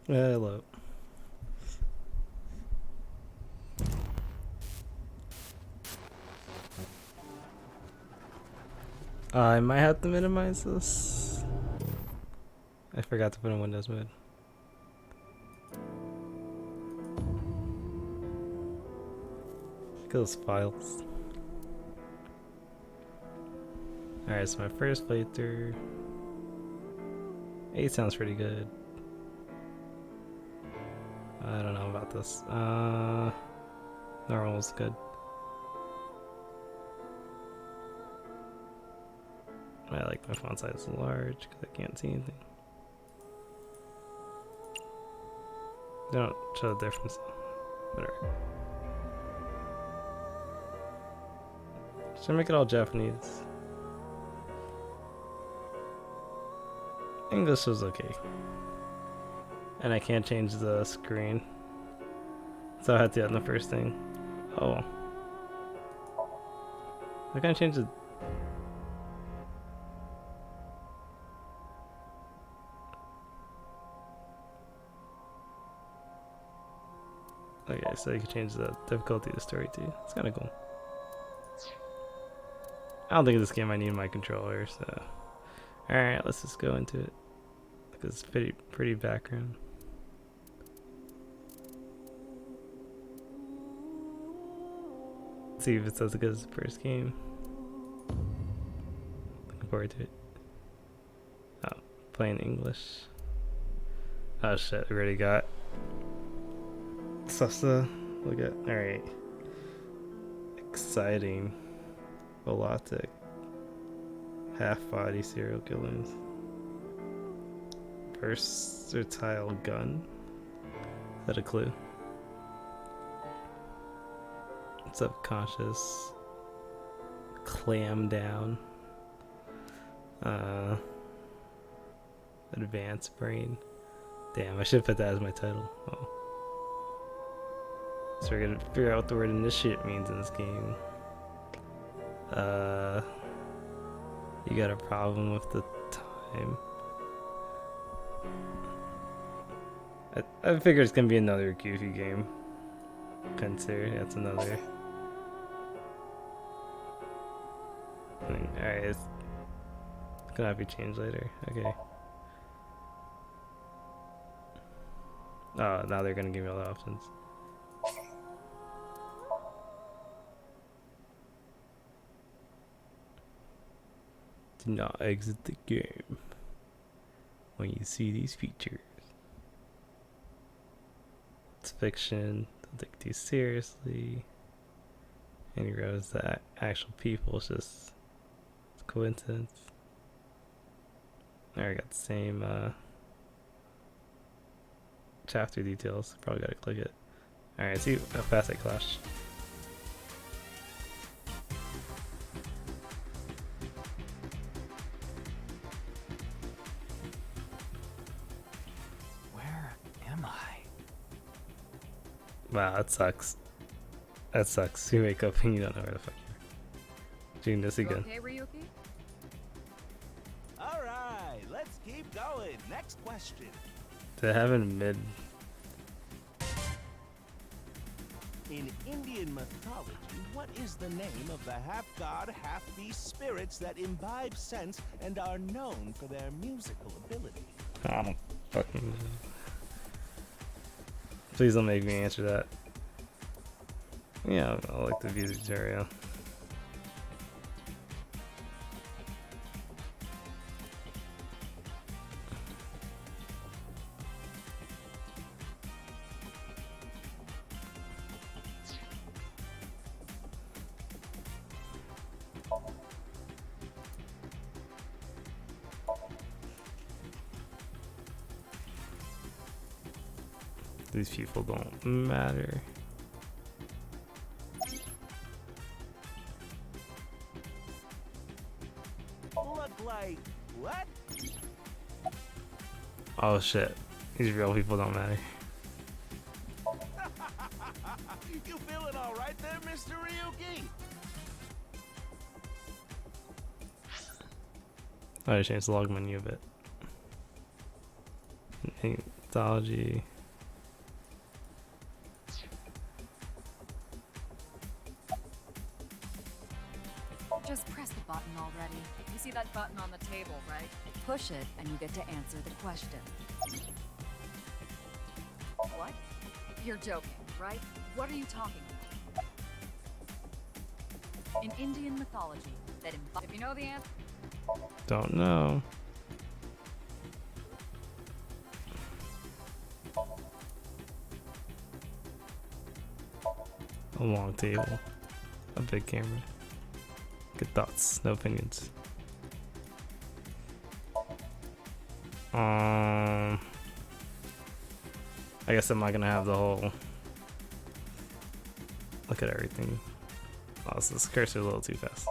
Hello. I might have to minimize this. I forgot to put in Windows mode. Look at those files. Alright, so my first playthrough. 8 sounds pretty good. I don't know about this. Normal's good. I like my font size large because I can't see anything. They don't show the difference. Whatever. Should I make it all Japanese? English was okay. And I can't change the screen. So I had to add the first thing. Oh. I can't change the... Okay, so you can change the difficulty of the story too. It's kind of cool. I don't think in this game I need my controller, so... Alright, let's just go into it. Because it's pretty background. Let's see if it's as good as the first game. Looking forward to it. Oh, playing English. Oh shit, we already got stuff to look at. Alright. Exciting. Volatics. Half-body serial killers. Versatile gun. Is that a clue? Subconscious. Clam down. Advanced brain. Damn, I should put that as my title. Oh. So we're gonna figure out what the word initiate means in this game. You got a problem with the time. I figure it's gonna be another goofy game. Consider that's another. Alright, it's gonna have to be changed later. Okay. Oh, now they're gonna give me all the options. Do not exit the game when you see these features. It's fiction, don't take it too seriously. And he realizes that actual people, it's just it's coincidence. Alright, got the same chapter details. Probably gotta click it. Alright, see how fast I clash. Wow, that sucks. That sucks. You wake up and you don't know where the fuck you're. Doing this again. Okay, Ryuki? Alright, let's keep going. Next question. They have in mid. In Indian mythology, what is the name of the half-god, half-beast spirits that imbibe sense and are known for their musical ability? I don't fucking know. Please don't make me answer that. Yeah, I like the view tutorial. These people don't matter. Look like what? Oh shit. These real people don't matter. You feeling all right there, Mr. Ryuki? I changed the log menu a bit. mythology. Just press the button already. You see that button on the table, right? Push it and you get to answer the question. What? You're joking, right? What are you talking about? In Indian mythology, that if you know the answer. Don't know. A long table. A big camera. Good thoughts, no opinions. I guess I'm not gonna have the whole look at everything. Oh, this cursor a little too fast.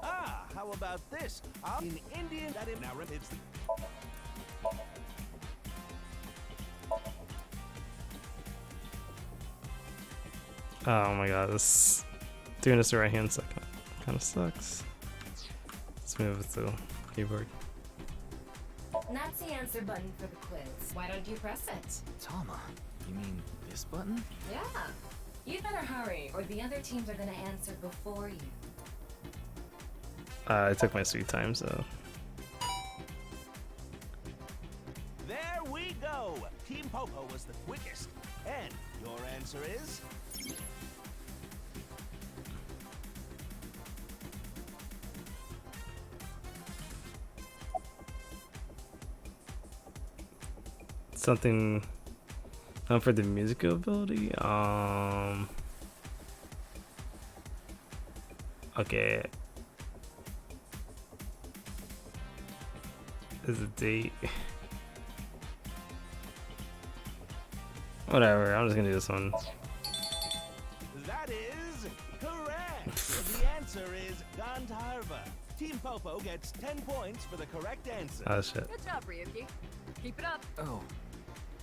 Ah, how about this? In Indian, that now it's the Oh my god, this doing this the right hand side kind of sucks. Let's move it to keyboard. That's the answer button for the quiz. Why don't you press it? Tama, you mean this button? Yeah. You'd better hurry, or the other teams are gonna answer before you. I took my sweet time, so There we go! Team Popo was the quickest. And your answer is? something for the musical ability. Okay. Is a date. Whatever, I'm just gonna do this one. That is correct! The answer is Gandharva. Team Popo gets 10 points for the correct answer. Oh shit. Good job, Ryuki. Keep it up. Oh,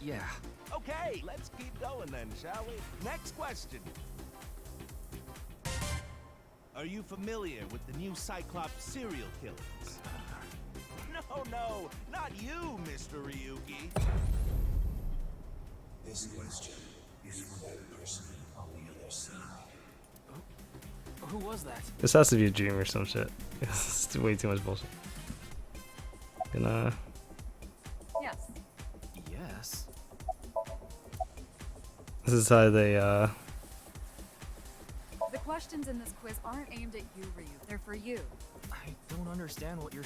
yeah. Okay, let's keep going then, shall we? Next question. Are you familiar with the new Cyclops serial killings? No, not you, Mr. Ryuki. This question is for that person on the other side. Who was that? This has to be a dream or some shit. It's way too much bullshit. Gonna Yes. Yes. this is how they The questions in this quiz aren't aimed at you, Ryu. They're for you. I don't understand what you're...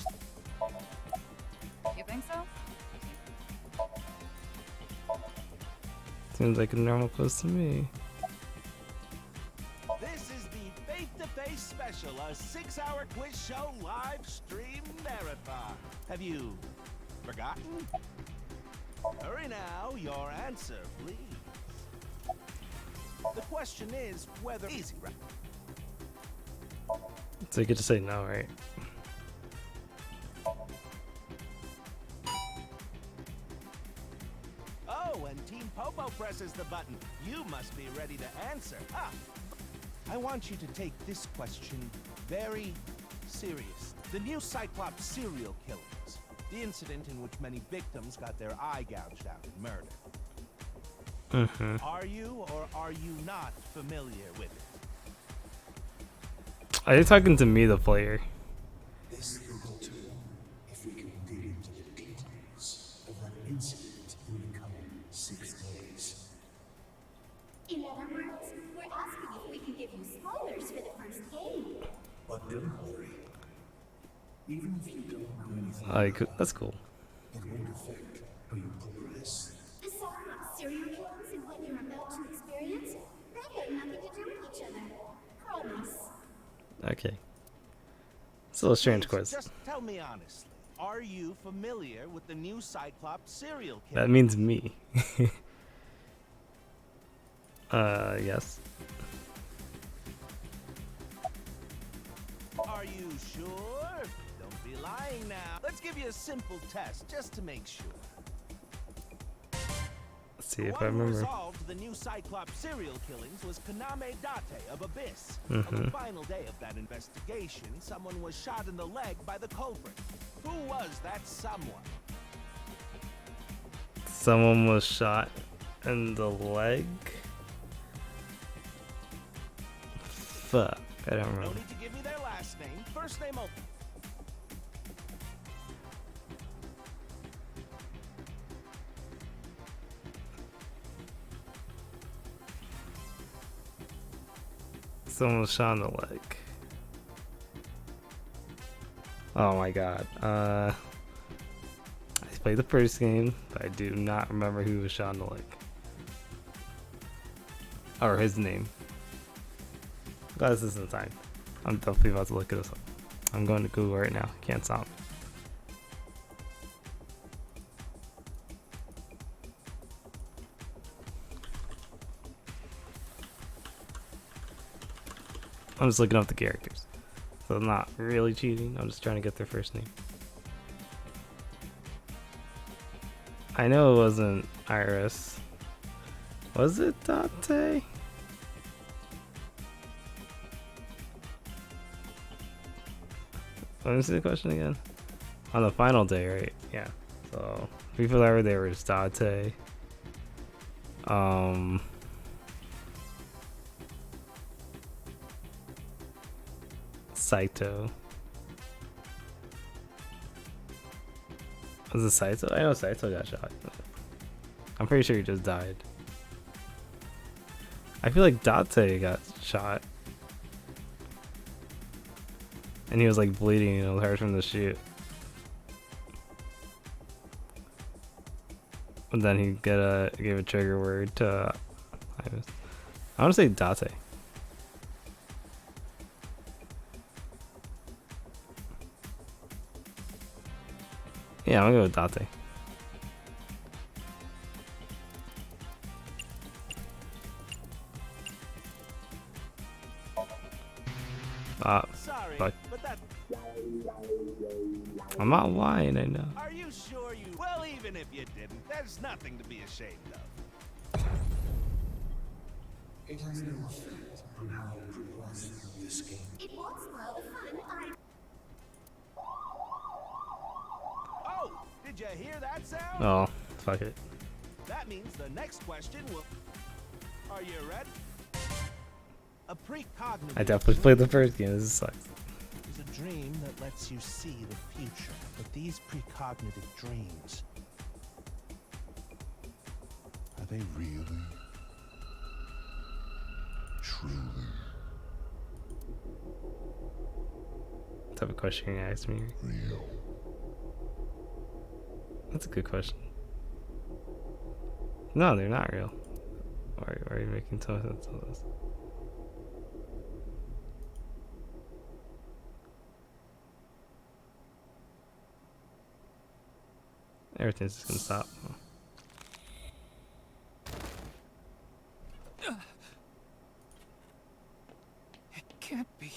You think so? seems like a normal quiz to me. This is the Face-to-Face Special, a 6-hour quiz show live stream marathon. Have you forgotten? Hurry now, your answer, please. The question is whether easy, right? So you get to say no, right? Oh, and Team Popo presses the button. You must be ready to answer. Ah, I want you to take this question very serious. The new Cyclops serial killings. The incident in which many victims got their eye gouged out and murdered. Are you or are you not familiar with it? Are you talking to me, the player? This will go too long if we can dig into the details of that incident in the coming 6 days. In other words, we're asking if we can give you spoilers for the first game. But don't worry. Even if you don't know anything, Like, that's cool. it won't affect how you progress. The Somnium serial killings and what you're about to experience, they have nothing to do with each other. Promise. Okay. Still a strange Please, quiz. Just tell me honestly. Are you familiar with the new Cyclops serial That killer? means me. Yes. Are you sure? Don't be lying now. Let's give you a simple test just to make sure. see The if I one who remember. resolved the new Cyclops serial killings was Kaname Date of Abyss. On the Mhm. final day of that investigation, someone was shot in the leg by the culprit. Who was that someone? Someone was shot in the leg. Fuck, I don't No remember. need to give me their last name. First name only. Someone was shot in the leg. Oh my god. I played the first game, but I do not remember who was shot in the leg. Or his name. Glad this isn't time. I'm definitely about to look this up. I'm going to Google right now. Can't stop me. I'm just looking up the characters. So I'm not really cheating. I'm just trying to get their first name. I know it wasn't Iris. Was it Dante? Let me see the question again. On the final day, right? Yeah. So people that were there were just Dante. Saito. Was it Saito? I know Saito got shot. I'm pretty sure he just died. I feel like Date got shot. And he was like bleeding, and it was hard from the shoot. And then he gave a trigger word to Iris. I want to say Date. Yeah, I'm gonna go with Date. Sorry, Fuck. but that. I'm not lying, I know. Are you sure you? Well, even if you didn't, there's nothing to be ashamed of. It has no effect on how progressive this game. It was well fun. Oh, did you hear that sound? Oh, fuck it. That means the next question will. Are you ready? A precognitive. I definitely played the first game. This sucks. Is a dream that lets you see the future. But these precognitive dreams, Are they really? Truly? What type of question you asked me? Real? That's a good question. No, they're not real. Why are you making so much sense of this? Everything's just gonna stop. It can't be.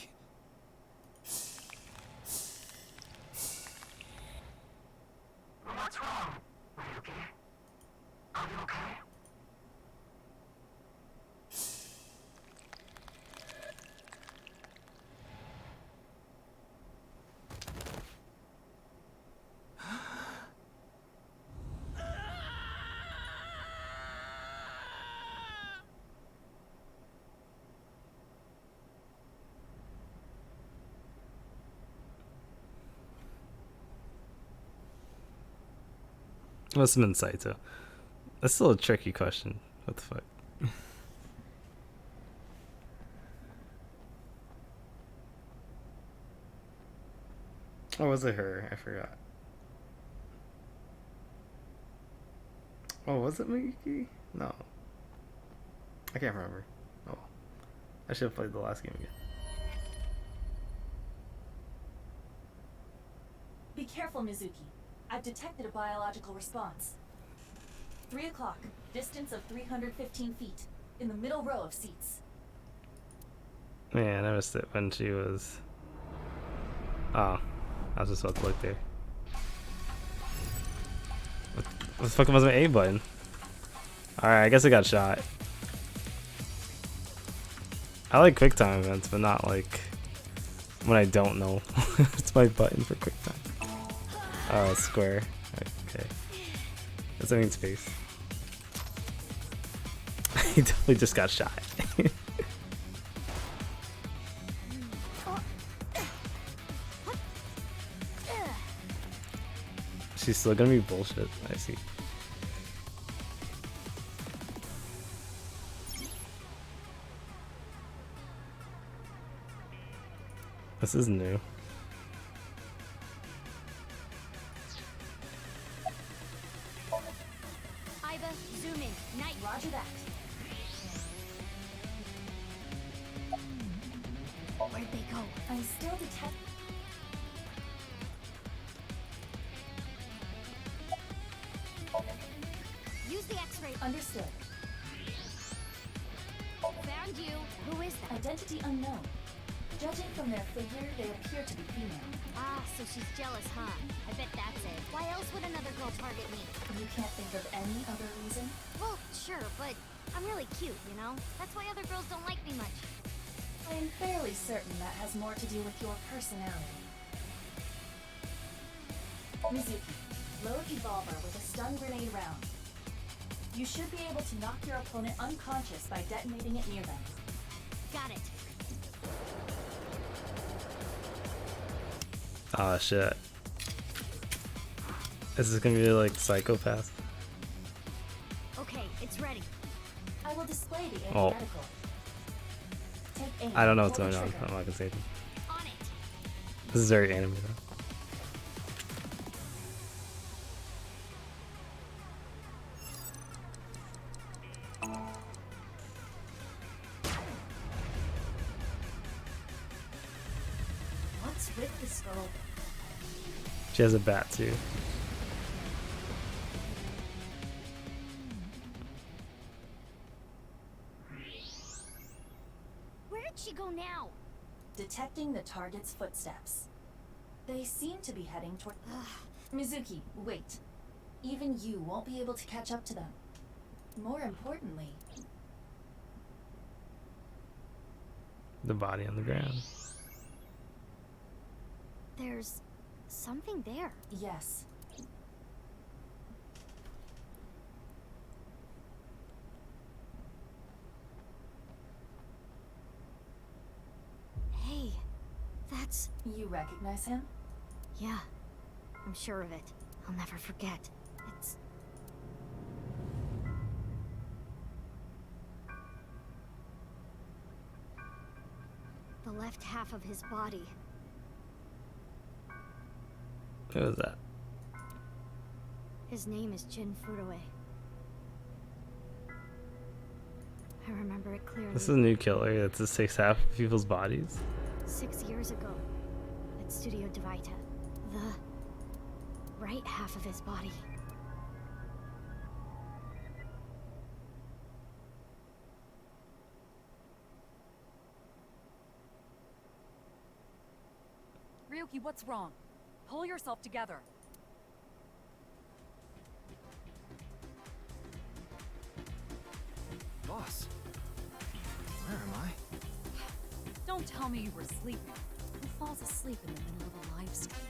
What's wrong? Are you okay? Are you okay? Must have been Saito. That's still a tricky question. What the fuck? Or was it her? I forgot. Oh, was it Miki? No. I can't remember. Oh. I should have played the last game again. Be careful, Mizuki. I've detected a biological response. 3 o'clock, distance of 315 feet, in the middle row of seats. Man, I missed it when she was... Oh. I was just about to look there. What the fuck was my A button? Alright, I guess I got shot. I like quick time events, but not like when I don't know. It's my button for quick time. Oh, square. Okay. Does that mean space? He definitely just got shot. She's still gonna be bullshit. I see. This is new. Iva, zoom in. Night. Roger that. Where'd they go? I'm still detecting. Use the X-ray. Understood. Found you. Who is that? Identity unknown. Judging from their figure, they appear to be female. Ah, so she's jealous, huh? I bet that's it. Why else would another girl target me? You can't think of any other reason? Well, sure, but I'm really cute, you know? That's why other girls don't like me much. I'm fairly certain that has more to do with your personality. Mizuki, load Evolver with a stun grenade round. You should be able to knock your opponent unconscious by detonating it near them. Got it. Oh shit. Is this gonna be like psychopath? Okay, it's ready. I will display the Oh. antithetical. Take aim. I don't know what's pull the going on. trigger. I'm not gonna say anything. On it. This is very anime though. What's with this girl? She has a bat too. Where did she go now? Detecting the target's footsteps. They seem to be heading toward. Mizuki, wait. Even you won't be able to catch up to them. More importantly, The body on the ground. There's something there. yes. Hey, that's... You recognize him? Yeah, I'm sure of it. I'll never forget. It's... the left half of his body. Who was that? His name is Jin Furue. I remember it clearly. This is a new killer that just takes half of people's bodies. 6 years ago, at Studio Devita, the right half of his body. Ryuki, what's wrong? Pull yourself together. Boss, where am I? Don't tell me you were sleeping. Who falls asleep in the middle of a live stream?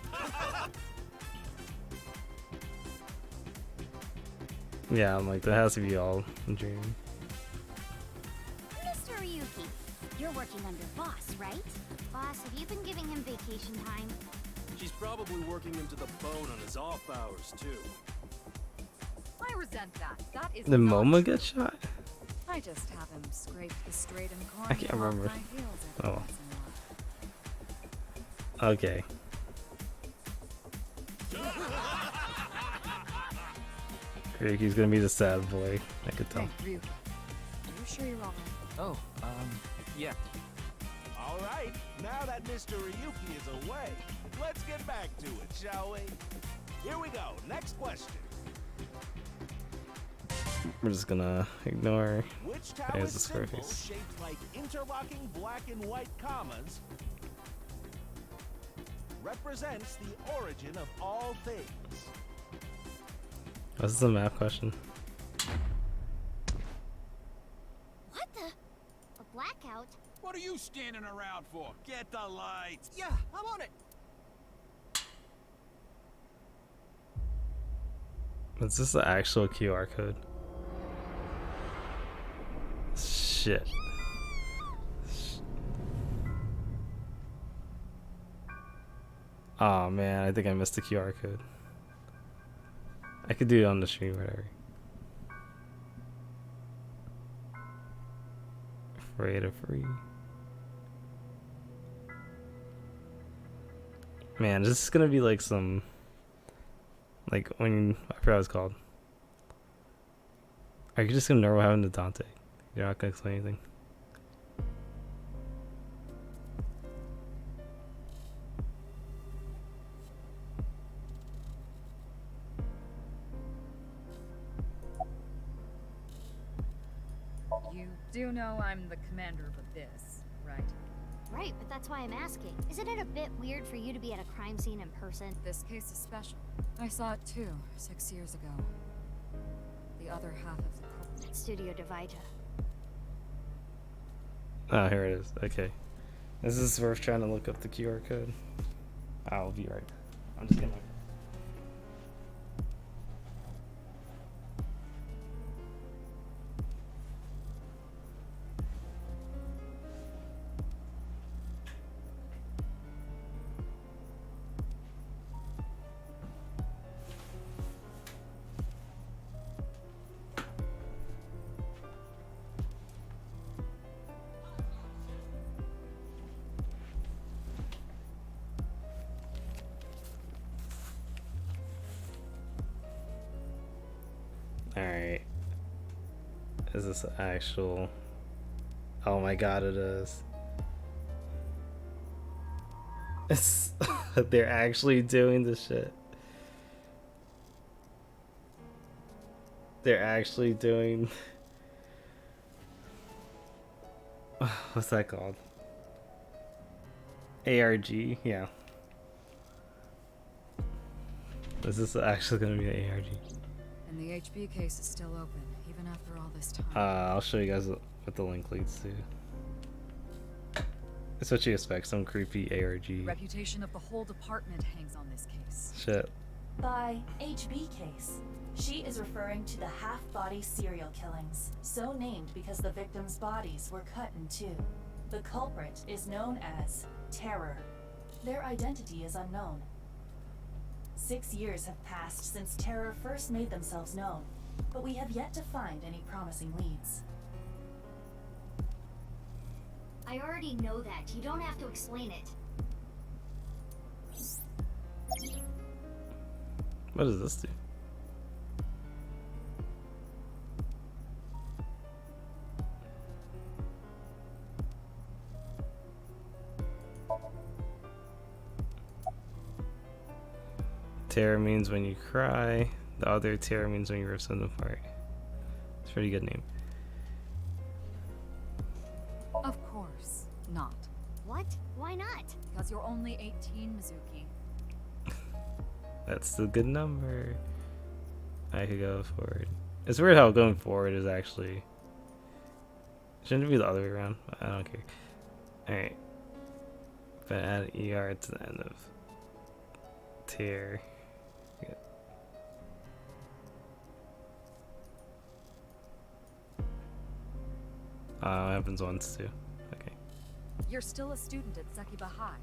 Yeah, I'm like, that has to be all a dream. Mr. Ryuki, you're working under Boss, right? Boss, have you been giving him vacation time? She's probably working him to the bone on his off hours, too. I resent that. That is Did not Moma true. get shot? I just have him scrape the straight and corny I can't off remember. my heels every Oh. once in a while. Okay. Ryuki's gonna be the sad boy. I could tell. Hey, Ryuki. Are you sure you're all right? Oh, yeah. All right, now that Mr. Ryuki is away, let's get back to it, shall we? Here we go. Next question. We're just gonna ignore. Which There's tower's the square symbol, face. shaped like interlocking black and white commas, represents the origin of all things? This is a map question. blackout. What are you standing around for? Get the lights. Yeah, I'm on it. Is this the actual QR code? Shit. Oh man, I think I missed the QR code. I could do it on the stream, whatever. Afraid of free. Man, this is gonna be like some, like when I forgot what it's called. Are you just gonna know what happened to Dante? You're not gonna explain anything. You do know I'm the commander of Abyss, right? Right, but that's why I'm asking. Isn't it a bit weird for you to be at a crime scene in person? This case is special. I saw it too, 6 years ago. The other half of the At Studio Divita. Oh, here it is. Okay. This is worth trying to look up the QR code. I'll be right back. I'm just gonna. Alright. Is this actual? Oh my god, it is. It's they're actually doing this shit. They're actually doing what's that called? ARG, yeah. Is this actually gonna be an ARG? And the HB case is still open, even after all this time. I'll show you guys what the link leads to. It's what you expect, some creepy ARG. Reputation of the whole department hangs on this case. Shit. By HB case, she is referring to the half-body serial killings, so named because the victims' bodies were cut in two. The culprit is known as Terror. Their identity is unknown. 6 years have passed since Terror first made themselves known, but we have yet to find any promising leads. I already know that. You don't have to explain it. What does this do? Terror means when you cry. The other terror means when you rip something apart. It's a pretty good name. Of course not. What? Why not? Because you're only 18, Mizuki. That's the good number. I could go forward. It's weird how going forward is actually. Shouldn't it be the other way around? I don't care. Alright. But add ER to the end of tear. Yeah. It happens once too. Okay. You're still a student at Sekiba High.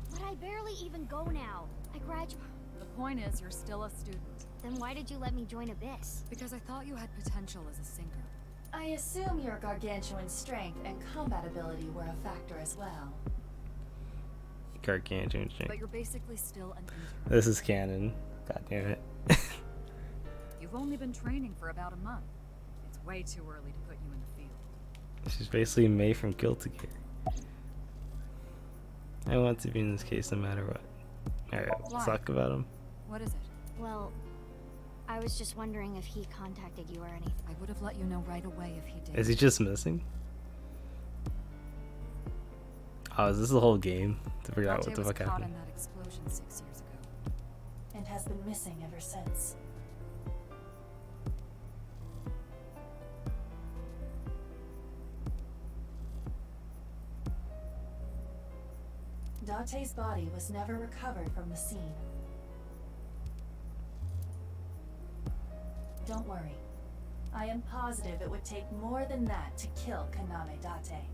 But I barely even go now. I graduate. The point is, you're still a student. Then why did you let me join Abyss? Because I thought you had potential as a singer. I assume your gargantuan strength and combat ability were a factor as well. Gargantuan But strength. you're basically still an intern. This is canon. God damn it. You've only been training for about a month. It's way too early to put you in the field. She's basically May from Guilty Gear. I want to be in this case no matter what. Alright, let's Why? talk about him. What is it? Well, I was just wondering if he contacted you or anything. I would have let you know right away if he did. Is he just missing? Oh, is this the whole game? To figure out Dante what the was fuck caught happened. in that explosion 6 years ago. And has been missing ever since. Date's body was never recovered from the scene. Don't worry. I am positive it would take more than that to kill Kaname Date.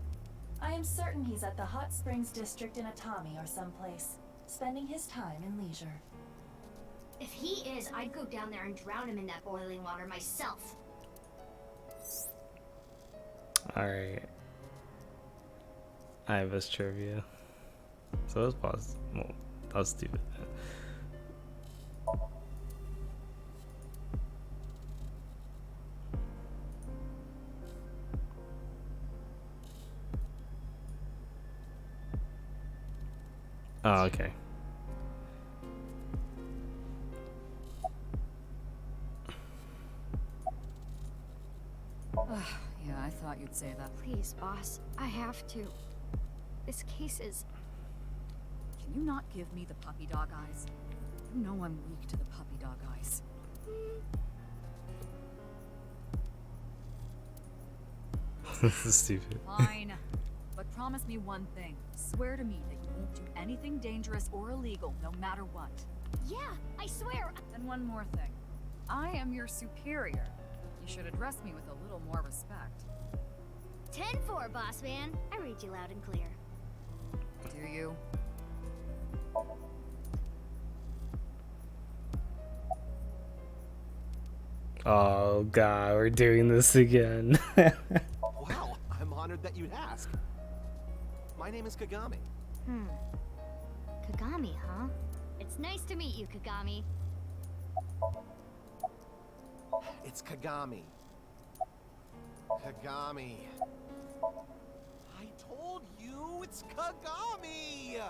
I am certain he's at the Hot Springs District in Atami or someplace, spending his time in leisure. If he is, I'd go down there and drown him in that boiling water myself. Alright. I have this trivia. So let's pause. Well, that was stupid. Oh, okay. Yeah, I thought you'd say that. Please, boss. I have to. This case is... Can you not give me the puppy dog eyes? You know I'm weak to the puppy dog eyes. This is stupid. Fine. But promise me one thing. Swear to me that you won't do anything dangerous or illegal, no matter what. Yeah, I swear. And one more thing. I am your superior. You should address me with a little more respect. 10-4, boss man. I read you loud and clear. Do you? Oh god, we're doing this again. Wow, I'm honored that you'd ask. My name is Kagami. Kagami, huh? It's nice to meet you, Kagami. It's Kagami. Kagami. I told you it's Kagami!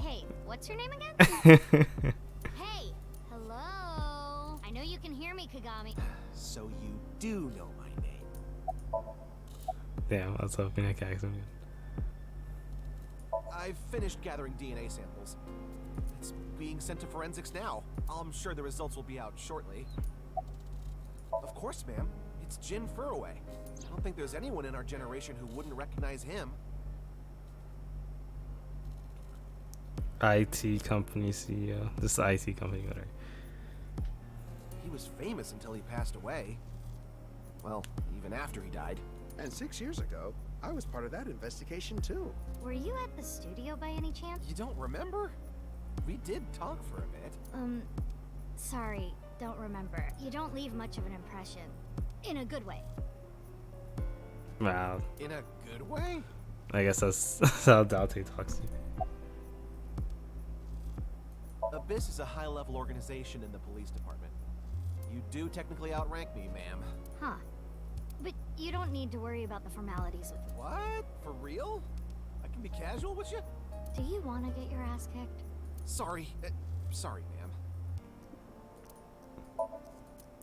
Hey, what's your name again? Hey, hello. I know you can hear me, Kagami. So you do know my name. Damn, I was hoping I could ask him. I've finished gathering DNA samples. It's being sent to forensics now. I'm sure the results will be out shortly. Of course, ma'am. It's Jin Furroway. I don't think there's anyone in our generation who wouldn't recognize him. IT company CEO. This is the IT company owner. He was famous until he passed away. Well, even after he died. And 6 years ago, I was part of that investigation too. Were you at the studio by any chance? You don't remember? We did talk for a bit. Sorry, don't remember. You don't leave much of an impression. In a good way. Wow. In a good way? I guess that's how Date talks to you. Abyss is a high-level organization in the police department. You do technically outrank me, ma'am. Huh. But you don't need to worry about the formalities with me. What? For real? I can be casual with you? Do you want to get your ass kicked? Sorry. Sorry, ma'am.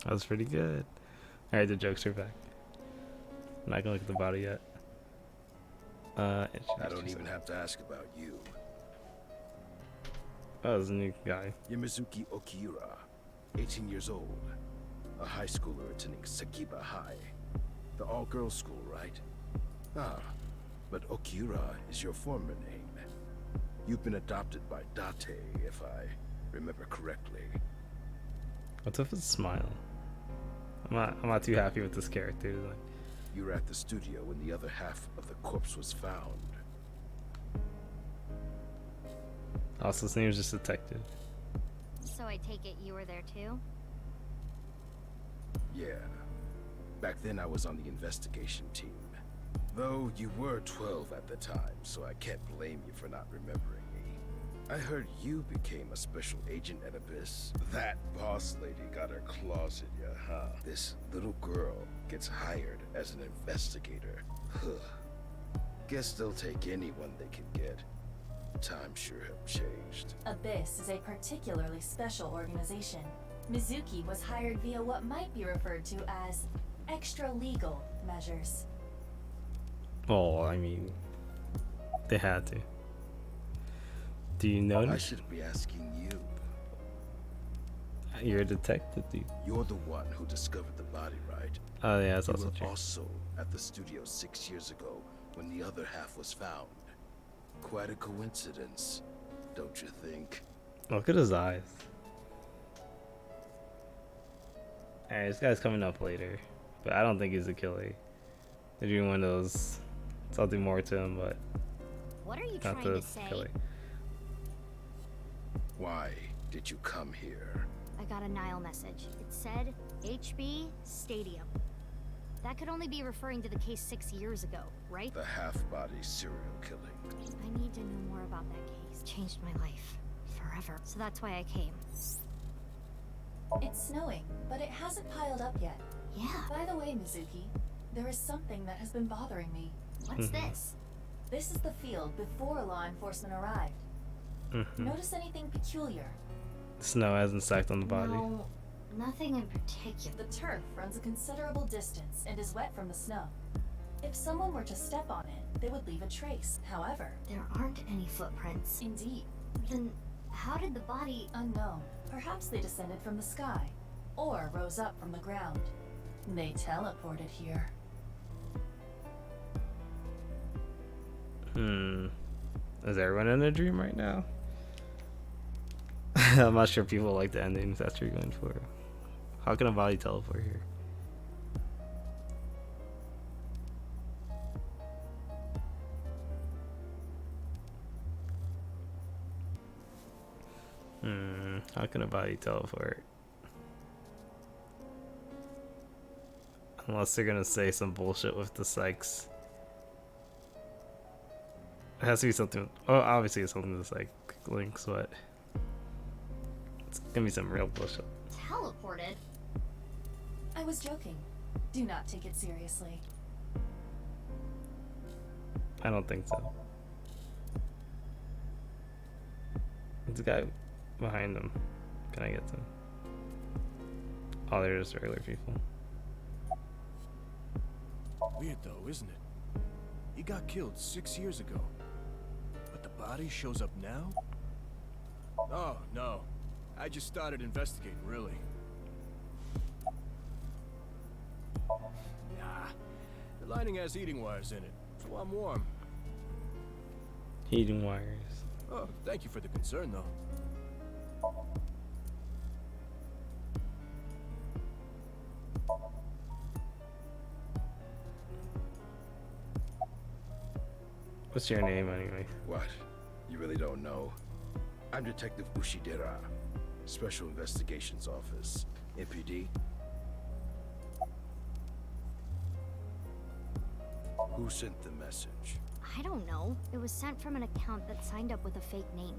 That was pretty good. Alright, the jokes are back. I'm not gonna look at the body yet. I don't even have to ask about you. Oh, there's a new guy. Yamazuki Okira, 18 years old. A high schooler attending Sakiba High. The all-girls school, right? Ah, but Okira is your former name. You've been adopted by Date, if I remember correctly. What's up with the smile? I'm not too happy with this character. Like, You were at the studio when the other half of the corpse was found. also, his name is just Detective. So I take it you were there too? Yeah. Back then I was on the investigation team. Though you were 12 at the time, so I can't blame you for not remembering me. I heard you became a special agent at Abyss. That boss lady got her claws in ya, huh? This little girl gets hired as an investigator. Guess they'll take anyone they can get. Times sure have changed. Abyss is a particularly special organization. Mizuki was hired via what might be referred to as extra-legal measures. Oh, I mean, they had to. Do you know? I should be asking you. You're a detective, dude. You're the one who discovered the body, right? Oh yeah, that's You also were true. also at the studio 6 years ago when the other half was found. Quite a coincidence, don't you think? Look at his eyes. Alright, this guy's coming up later, but I don't think he's a killer. They're doing one of those, something more to him, but What are you not trying the to say? killer. Why did you come here? I got a Nile message. It said HB Stadium. That could only be referring to the case 6 years ago, right? The half-body serial killing. I need to know more about that case. Changed my life. Forever. So that's why I came. It's snowing, but it hasn't piled up yet. Yeah. By the way, Mizuki, there is something that has been bothering me. What's this? This is the field before law enforcement arrived. Notice anything peculiar? Snow hasn't stacked on the body. No, nothing in particular. The turf runs a considerable distance and is wet from the snow. If someone were to step on it, they would leave a trace. However, There aren't any footprints. indeed, Then how did the body... unknown. Perhaps they descended from the sky, or rose up from the ground. They teleported here. Is everyone in a dream right now? I'm not sure people like the endings that's what you're going for. How can a body teleport here? How can a body teleport? Unless they're gonna say some bullshit with the psychs. It has to be something. Oh, obviously it's something with the psych links, but it's gonna be some real bullshit. Teleported? I was joking. Do not take it seriously. I don't think so. There's a guy behind him. Can I get to him? Oh, they're just regular people. Weird though, isn't it? He got killed 6 years ago. But the body shows up now? Oh, no. I just started investigating, really. Nah. The lining has heating wires in it, so I'm warm. Heating wires. Oh, thank you for the concern, though. What's your name anyway? What? You really don't know? I'm Detective Ushidera, Special Investigations Office, MPD. Who sent the message? I don't know. It was sent from an account that signed up with a fake name.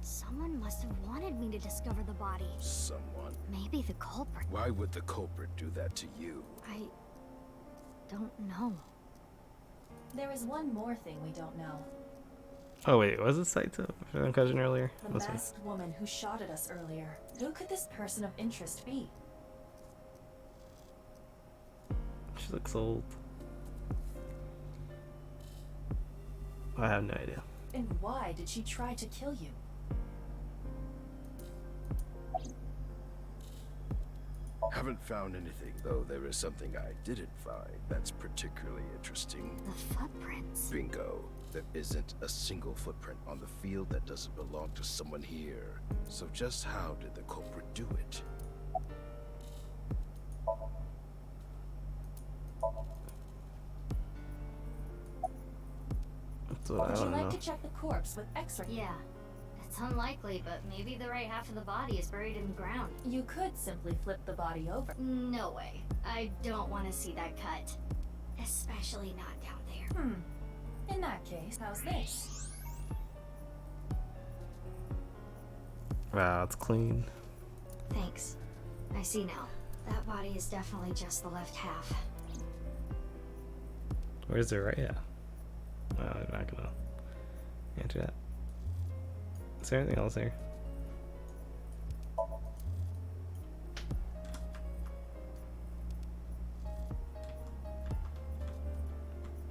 Someone must have wanted me to discover the body. Someone? Maybe the culprit. Why would the culprit do that to you? I don't know. There is one more thing we don't know. Oh wait, was it Saito? For question earlier? The What's masked woman who shot at us earlier. Who could this person of interest be? She looks old. I have no idea. And why did she try to kill you? Haven't found anything, though there is something I didn't find that's particularly interesting. The footprints. Bingo. There isn't a single footprint on the field that doesn't belong to someone here. So just how did the culprit do it? That's what I Would you don't like know. to check the corpse with X-ray? Yeah. It's unlikely, but maybe the right half of the body is buried in the ground. You could simply flip the body over. No way. I don't want to see that cut. Especially not down there. In that case, how's this? Wow, it's clean. Thanks. I see now. That body is definitely just the left half. Where's the right half? I'm not gonna answer that. Is there anything else here?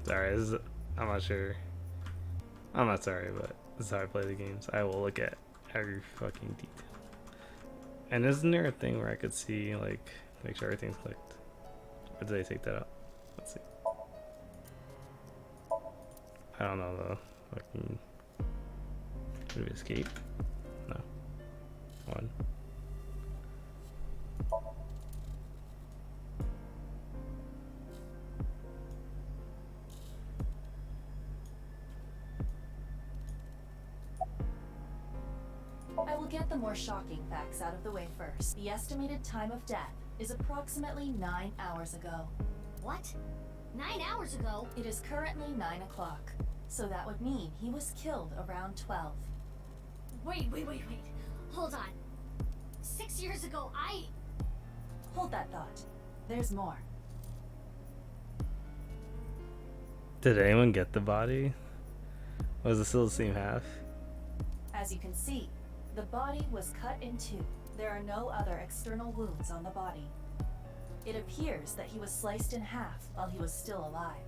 Sorry, this is, I'm not sure. I'm not sorry, but this is how I play the games. I will look at every fucking detail. And isn't there a thing where I could see, like, make sure everything's clicked? Or did I take that out? Let's see. I don't know though. Fucking. Did we escape? No. One. I will get the more shocking facts out of the way first. The estimated time of death is approximately 9 hours ago. What? 9 hours ago? It is currently 9 o'clock, so that would mean he was killed around 12. Wait. Hold on. 6 years ago, Hold that thought. There's more. Did anyone get the body? Was it still the same half? As you can see, the body was cut in two. There are no other external wounds on the body. It appears that he was sliced in half while he was still alive.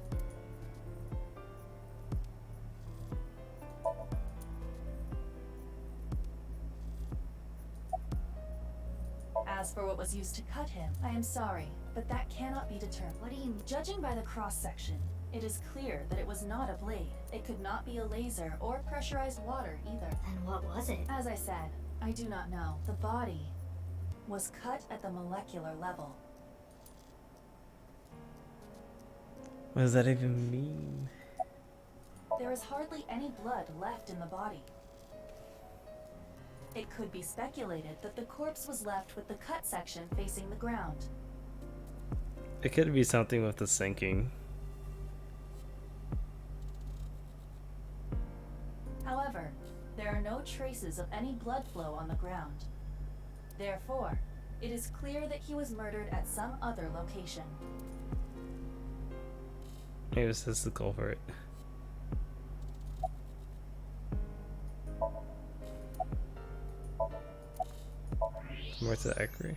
As for what was used to cut him, I am sorry, but that cannot be determined. What do you mean? Judging by the cross-section, it is clear that it was not a blade. It could not be a laser or pressurized water either. Then what was it? As I said, I do not know. The body was cut at the molecular level. What does that even mean? There is hardly any blood left in the body. It could be speculated that the corpse was left with the cut section facing the ground. It could be something with the sinking. However, there are no traces of any blood flow on the ground. Therefore, it is clear that he was murdered at some other location. Maybe this is the culprit. More to the equity.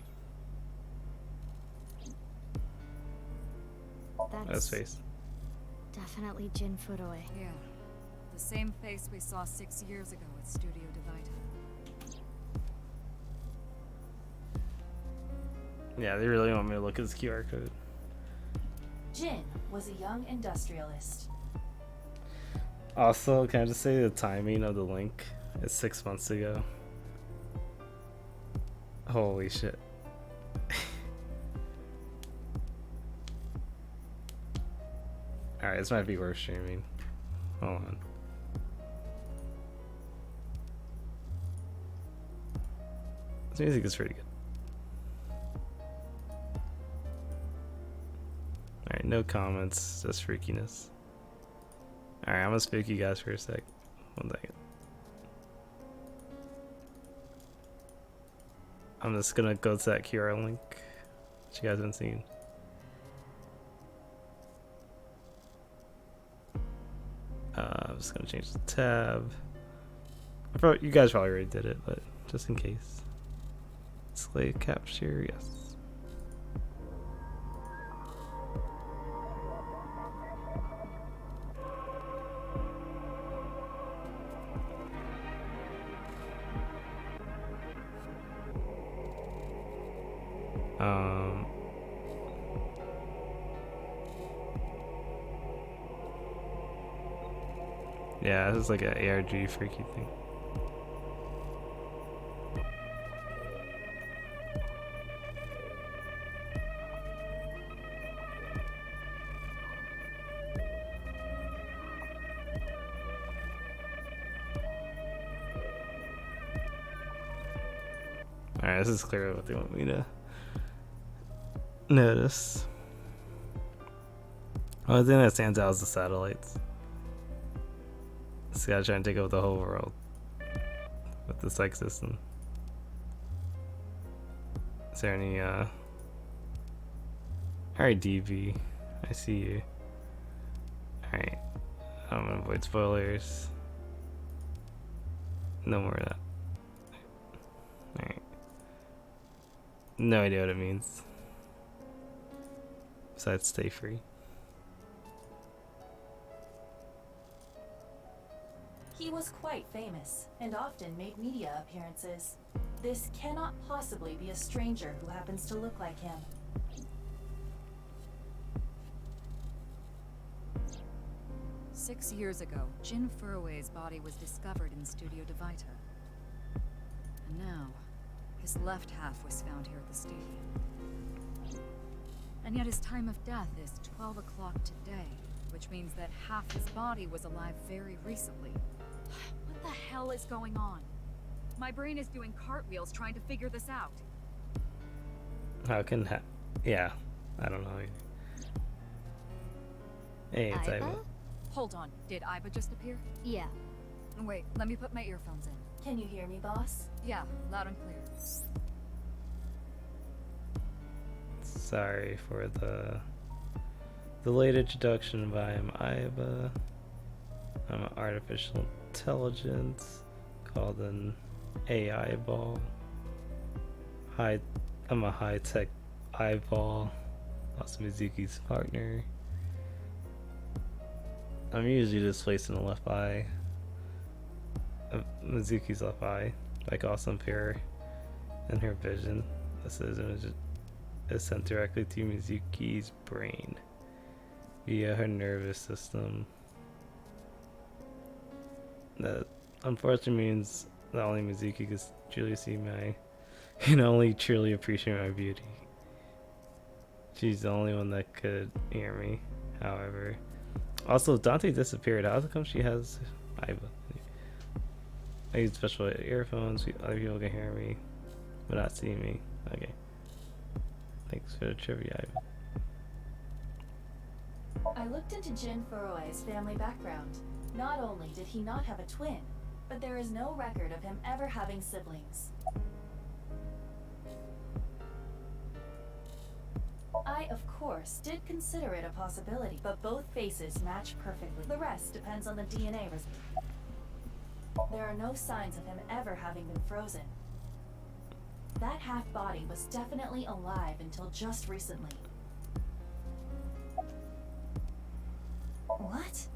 That's face. Definitely Jin Furue. Yeah. The same face we saw 6 years ago at Studio Divita. Yeah, they really want me to look at this QR code. Jin was a young industrialist. Also, can I just say the timing of the link is 6 months ago? Holy shit. Alright, this might be worth streaming. Hold on. This music is pretty good. Alright, no comments, just freakiness. Alright, I'm gonna spook you guys for a sec. 1 second. I'm just gonna go to that QR link that you guys haven't seen. I'm just gonna change the tab. You guys probably already did it, but just in case. Display capture, yes. Yeah, this is like an ARG freaky thing. Alright, this is clearly what they want me to notice. Only thing that stands out is the satellites. This guy trying to take over the whole world with the psych system. Is there any alright, DB, I see you. Alright, I'm gonna avoid spoilers. No more of that. Alright. No idea what it means. Besides stay free. He was quite famous and often made media appearances. This cannot possibly be a stranger who happens to look like him. Six years ago, Jin Furway's body was discovered in Studio Devita. And now, his left half was found here at the stadium. And yet his time of death is 12 o'clock today, which means that half his body was alive very recently. What the hell is going on? My brain is doing cartwheels trying to figure this out. How can yeah, I don't know. Hey, it's Iva. Hold on, did Iva just appear? Yeah. Wait, let me put my earphones in. Can you hear me, boss? Yeah, loud and clear. Sorry for the delayed introduction, but I'm Iva. I'm an artificial intelligence called an AI ball. I'm a high-tech eyeball. Also Mizuki's partner. I'm usually displaced in the left eye. Mizuki's left eye. I can also impair in her vision. This image is sent directly to Mizuki's brain via her nervous system. That unfortunately means that only Mizuki can truly see can only truly appreciate my beauty. She's the only one that could hear me, however. Also, Dante disappeared. How come she has Iva? I use special earphones. Other people can hear me, but not see me. Okay. Thanks for the trivia, Iva. I looked into Jin Furway's family background. Not only did he not have a twin, but there is no record of him ever having siblings. I, of course, did consider it a possibility, but both faces match perfectly. The rest depends on the DNA result. There are no signs of him ever having been frozen. That half-body was definitely alive until just recently. What?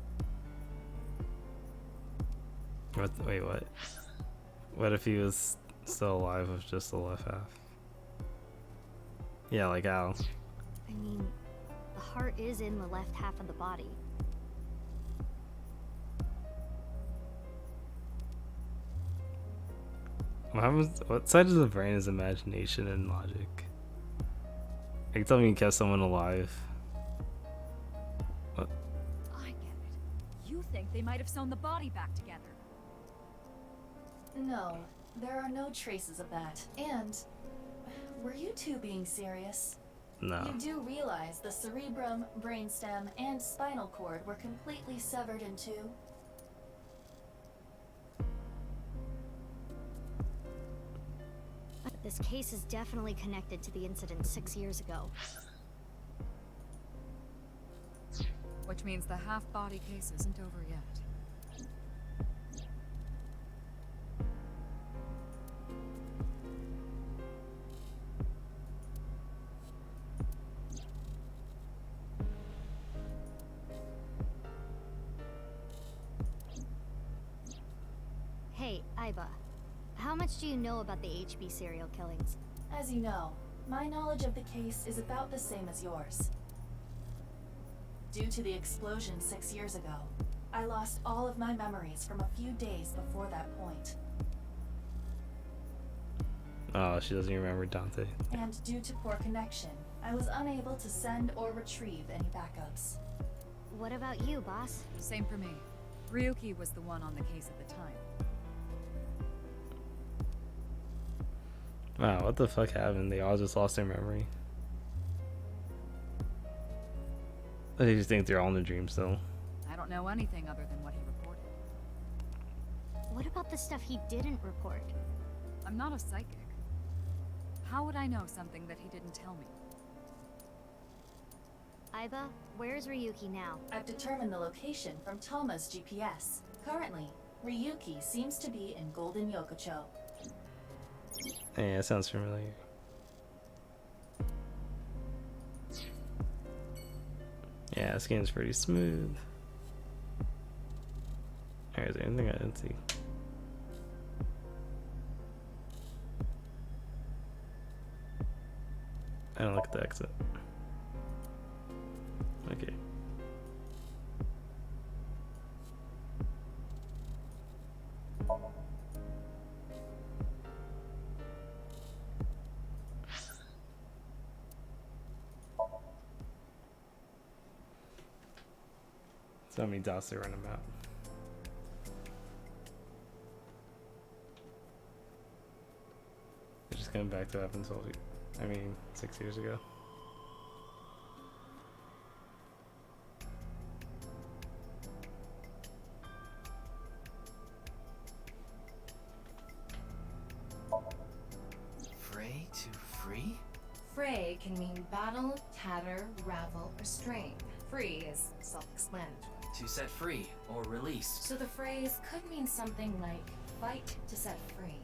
Wait, what? What if he was still alive with just the left half? Yeah, like how? I mean, the heart is in the left half of the body. What side of the brain is imagination and logic? Like, tell me you kept someone alive. What? I get it. You think they might have sewn the body back together. No, there are no traces of that. And were you two being serious? No. You do realize the cerebrum, brainstem, and spinal cord were completely severed in two? This case is definitely connected to the incident 6 years ago. Which means the half-body case isn't over yet. Hey, Iva. How much do you know about the HB serial killings? As you know, my knowledge of the case is about the same as yours. Due to the explosion 6 years ago, I lost all of my memories from a few days before that point. Oh, she doesn't remember Dante. And due to poor connection, I was unable to send or retrieve any backups. What about you, boss? Same for me. Ryuki was the one on the case at the time. Wow, what the fuck happened? They all just lost their memory. They just think they're all in a dream still. I don't know anything other than what he reported. What about the stuff he didn't report? I'm not a psychic. How would I know something that he didn't tell me? Iva, where's Ryuki now? I've determined the location from Toma's GPS. Currently, Ryuki seems to be in Golden Yokocho. Yeah, that sounds familiar. Yeah, this game's pretty smooth. Alright, is there anything I didn't see? I don't look at the exit. Okay. So many dots to run them out. They're just going back to what happened 6 years ago. Fray to free? Fray can mean battle, tatter, ravel, or strain. Free is self-explanatory. To set free or release. So the phrase could mean something like fight to set free.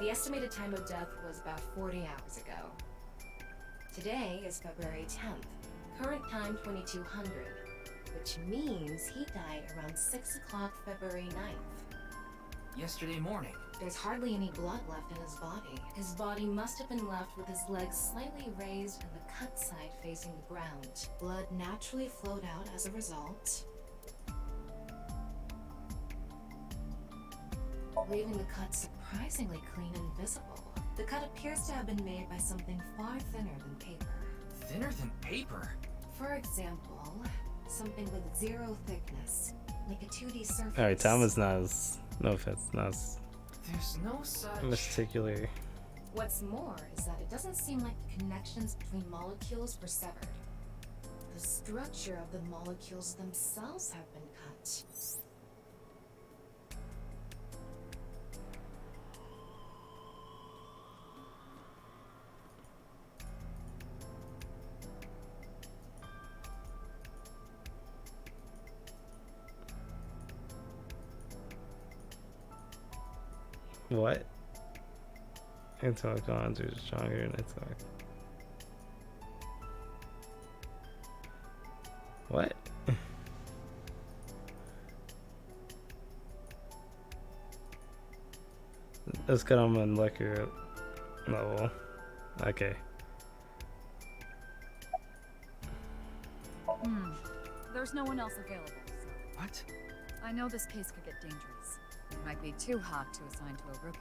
The estimated time of death was about 40 hours ago. Today is February 10th. Current time 2200, which means he died around 6 o'clock February 9th. Yesterday morning. There's hardly any blood left in his body. His body must have been left with his legs slightly raised and the cut side facing the ground. Blood naturally flowed out as a result, leaving the cut surprisingly clean and visible. The cut appears to have been made by something far thinner than paper. Thinner than paper? For example, something with zero thickness, like a 2D surface. Alright, Thomas not as... No offense, not as There's no such... particular. What's more is that it doesn't seem like the connections between molecules were severed. The structure of the molecules themselves have been cut. What? Atomic bonds are stronger than atomic. What? Let's get on molecular level. Okay. There's no one else available. So What? I know this case could get dangerous. It might be too hot to assign to a rookie.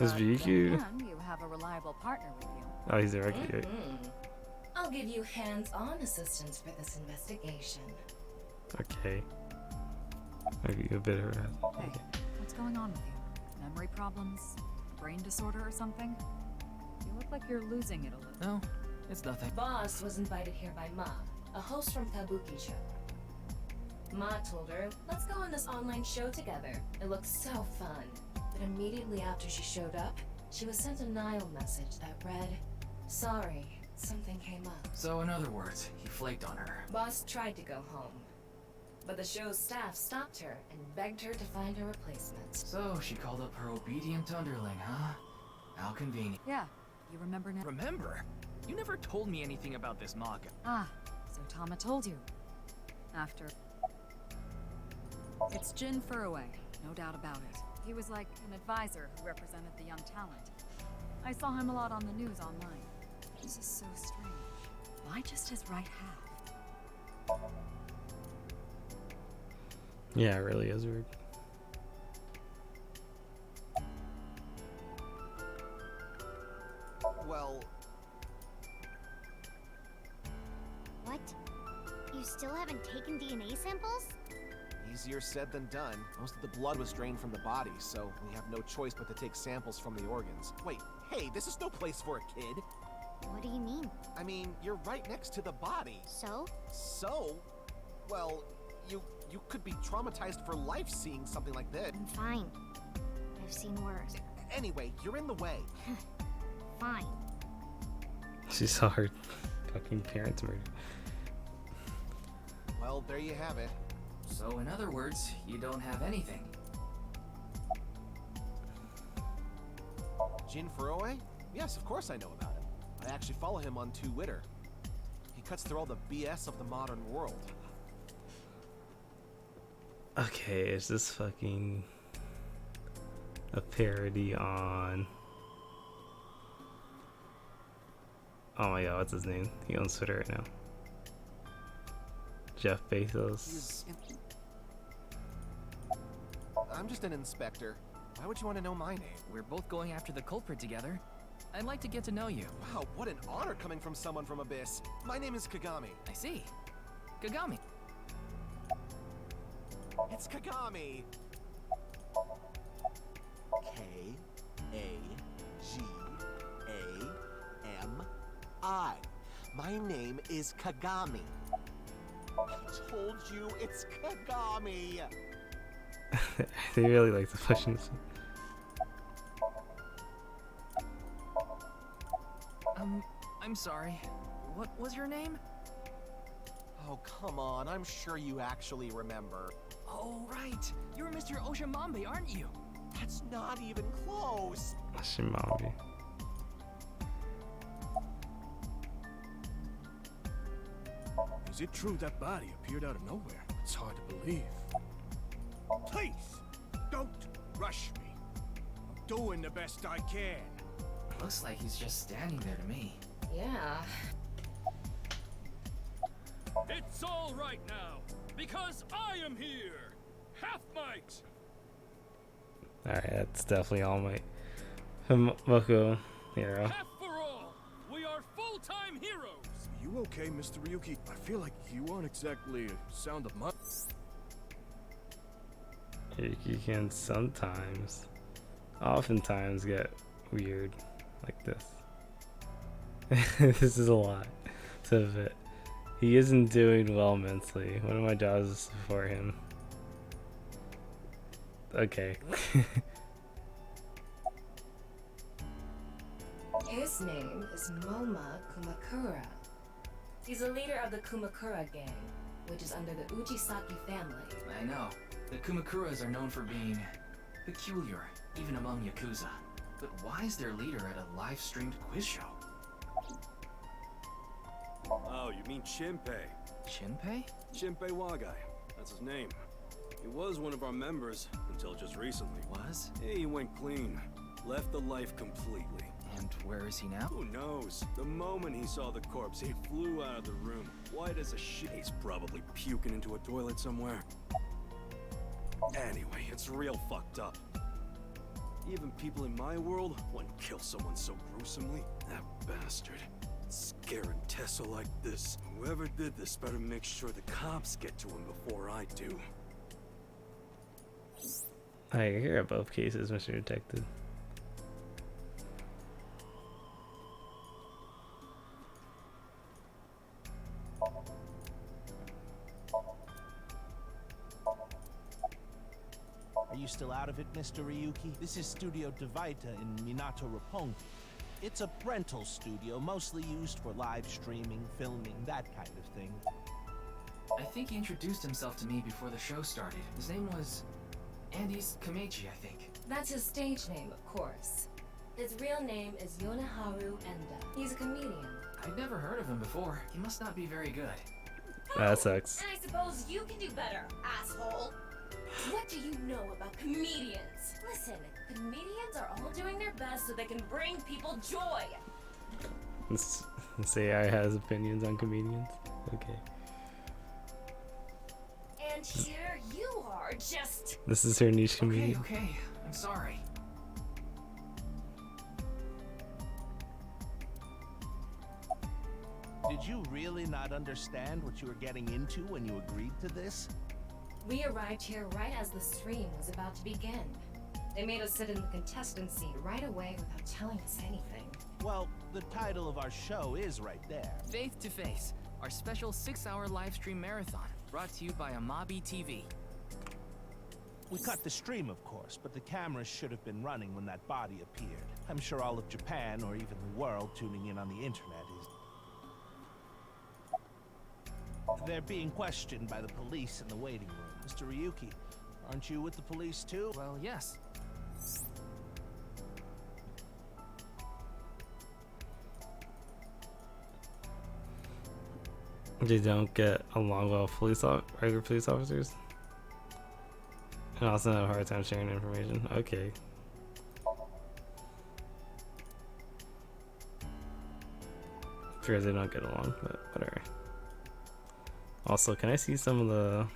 Is But VQ? then again, you have a reliable partner with you. Oh, he's a rookie. I'll give you hands-on assistance for this investigation. Okay. Maybe a bit of Hey, what's going on with you? Memory problems? Brain disorder or something? You look like you're losing it a little. No, it's nothing. Boss was invited here by Ma, a host from Kabuki Show. Ma told her, let's go on this online show together. It looks so fun. But immediately after she showed up, she was sent a Nile message that read, sorry, something came up. So in other words, he flaked on her. Boss tried to go home, but the show's staff stopped her and begged her to find a replacement. So she called up her obedient underling, huh? How convenient. Yeah, you remember now? Remember? You never told me anything about this manga. Ah, so Tama told you. After... It's Jin Furue, no doubt about it. He was like an advisor who represented the young talent. I saw him a lot on the news online. This is so strange. Why just his right half? Yeah, it really is weird. Well, What? You still haven't taken DNA samples? easier said than done. Most of the blood was drained from the body, so we have no choice but to take samples from the organs. Wait, hey, this is no place for a kid. What do you mean? I mean, you're right next to the body. So? So, well, you could be traumatized for life seeing something like this. I'm fine. I've seen worse. Anyway, you're in the way. Fine. She saw her fucking parents murdered. Well, there you have it. So in other words, you don't have anything. Jin Furue? Yes, of course I know about him. I actually follow him on Twitter. He cuts through all the BS of the modern world. Okay, is this fucking... a parody on. Oh my god, what's his name? He owns Twitter right now. Jeff Bezos. I'm just an inspector. Why would you want to know my name? We're both going after the culprit together. I'd like to get to know you. Wow, what an honor coming from someone from Abyss. My name is Kagami. I see. Kagami. It's Kagami. K-A-G-A-M-I. My name is Kagami. I told you it's Kagami. They really like the questions. I'm sorry. What was your name? Oh, come on. I'm sure you actually remember. Oh, right. You're Mr. Oshamambe, aren't you? That's not even close. Shimambi. Is it true that body appeared out of nowhere? It's hard to believe. Please, don't rush me. I'm doing the best I can. Looks like he's just standing there to me. Yeah. It's all right now, because I am here. Half might. Alright, that's definitely All Might. Moko Hero. Half for all. We are full-time heroes. You okay, Mr. Ryuki? I feel like you aren't exactly a sound of money. You can sometimes, oftentimes get weird like this. This is a lot to fit. He isn't doing well mentally. One of my jobs is for him. Okay. His name is Moma Kumakura. He's a leader of the Kumakura gang, which is under the Ujisaki family. I know. The Kumakuras are known for being peculiar, even among Yakuza. But why is their leader at a live-streamed quiz show? Oh, you mean Shinpei? Shinpei? Shinpei Wagai. That's his name. He was one of our members until just recently. Was? Yeah, he went clean. Left the life completely. And where is he now? Who knows? The moment he saw the corpse, he flew out of the room. White as a sheet. He's probably puking into a toilet somewhere. Anyway, it's real fucked up. Even people in my world wouldn't kill someone so gruesomely. That bastard. Scaring Tessa like this. Whoever did this better make sure the cops get to him before I do. I hear about both cases, Mr. Detective. Are you still out of it, Mr. Ryuki? This is Studio Divaita in Minato Roppongi. It's a rental studio, mostly used for live streaming, filming, that kind of thing. I think he introduced himself to me before the show started. His name was Andy's Kamechi, I think. That's his stage name, of course. His real name is Yoneharu Enda. He's a comedian. I'd never heard of him before. He must not be very good. That sucks. And I suppose you can do better, asshole. What do you know about comedians? Listen, comedians are all doing their best so they can bring people joy. This AI has opinions on comedians. Okay. And here you are, just... This is her niche comedian. Okay, I'm sorry. Did you really not understand what you were getting into when you agreed to this? We arrived here right as the stream was about to begin. They made us sit in the contestant seat right away without telling us anything. Well, the title of our show is right there. Faith to Face, our special 6-hour live stream marathon, brought to you by Amabi TV. We cut the stream, of course, but the cameras should have been running when that body appeared. I'm sure all of Japan, or even the world, tuning in on the internet is... They're being questioned by the police in the waiting room. Mr. Ryuki, aren't you with the police too? Well, yes. They don't get along well with regular police officers. And also have a hard time sharing information. Okay. Because they don't get along, but whatever. Also, can I see some of the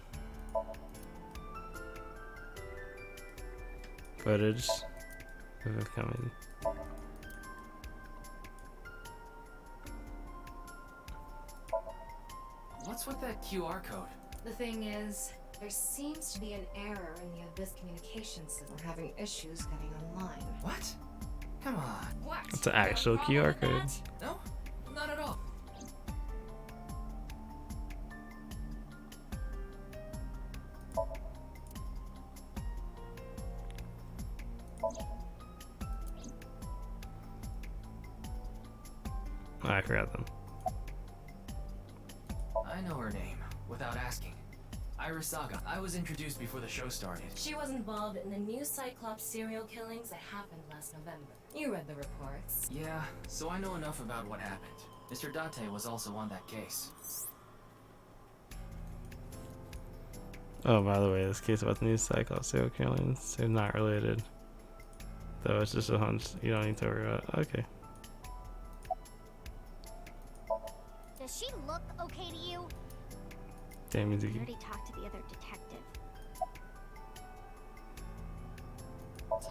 footage of it coming? What's with that QR code? The thing is, there seems to be an error in the Abyss communication system. We're having issues getting online. What? Come on. What? It's an actual QR code. No, not at all. Oh, I forgot them. I know her name, without asking. Irisaga. I was introduced before the show started. She was involved in the new Cyclops serial killings that happened last November. You read the reports. Yeah, so I know enough about what happened. Mr. Date was also on that case. Oh, by the way, this case about the new Cyclops serial killings, they're not related. Though it's just a hunch. You don't need to worry about it. Okay. Does she look okay to you? Damn, I Mizuki. already talked to the other detective.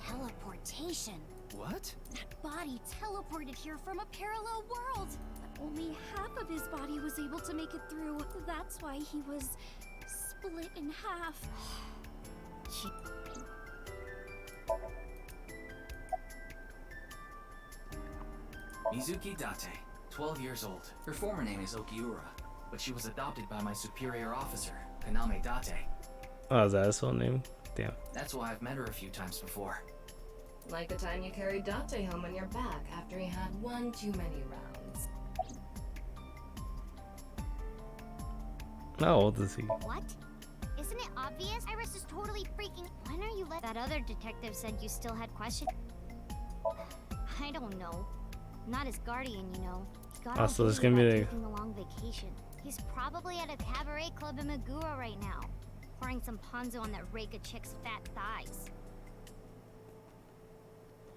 Teleportation. What? That body teleported here from a parallel world. But only half of his body was able to make it through. That's why he was split in half. She... Mizuki Date, 12 years old. Her former name is Okiura, but she was adopted by my superior officer, Kaname Date. Oh, is that his full name? Damn. That's why I've met her a few times before. Like the time you carried Date home on your back after he had one too many rounds. How old is he? What? Isn't it obvious? Iris is totally freaking... When are you let... That other detective said you still had questions. I don't know. Not his guardian, you know. God Oh, so don't there's think gonna be about a... taking a long vacation. He's probably at a cabaret club in Magura right now, pouring some ponzu on that Reika chick's fat thighs.